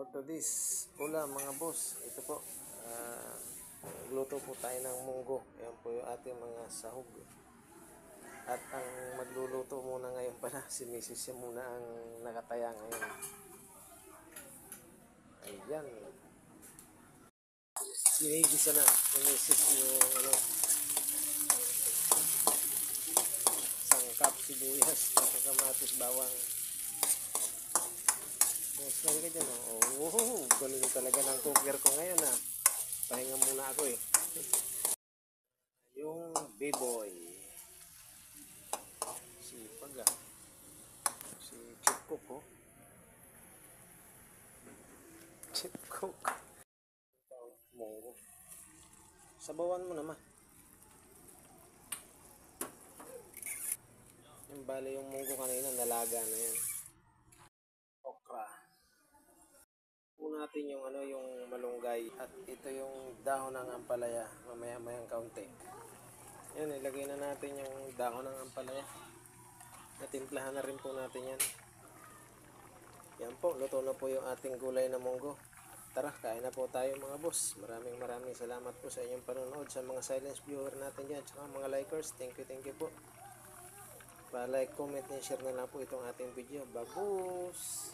For today's ulam mga boss, ito po, magluto po tayo ng munggo. Ayan po yung ating mga sahog. At ang magluluto muna ngayon pala, si Mrs. siya muna ang nakataya ngayon. Ayan. Sinigisa na si Mrs. yung sangkap, sibuyas, kamatis, bawang. Smell ka dyan, oh. Oh, galing talaga ng cooker ko ngayon, ah. Pahinga muna ako, eh. Yung B-boy. Sipag, ah. Si Chip Cook, oh. Chip Cook. Munggo. Sabawan mo naman. Yung bali yung munggo kanina, nalaga na yan. Okra. Po natin yung yung malunggay at ito yung dahon ng ampalaya, mamaya-mayang kaunti. Yan, ilagay na natin yung dahon ng ampalaya. Natimplahan na rin po natin yan. Yan po, luto na po yung ating gulay na munggo. Tara, kain na po tayo mga boss. Maraming salamat po sa inyong panonood, sa mga silence viewer natin dyan, tsaka mga likers. Thank you po. Pa-like, comment, and share na lang po itong ating video. Babus!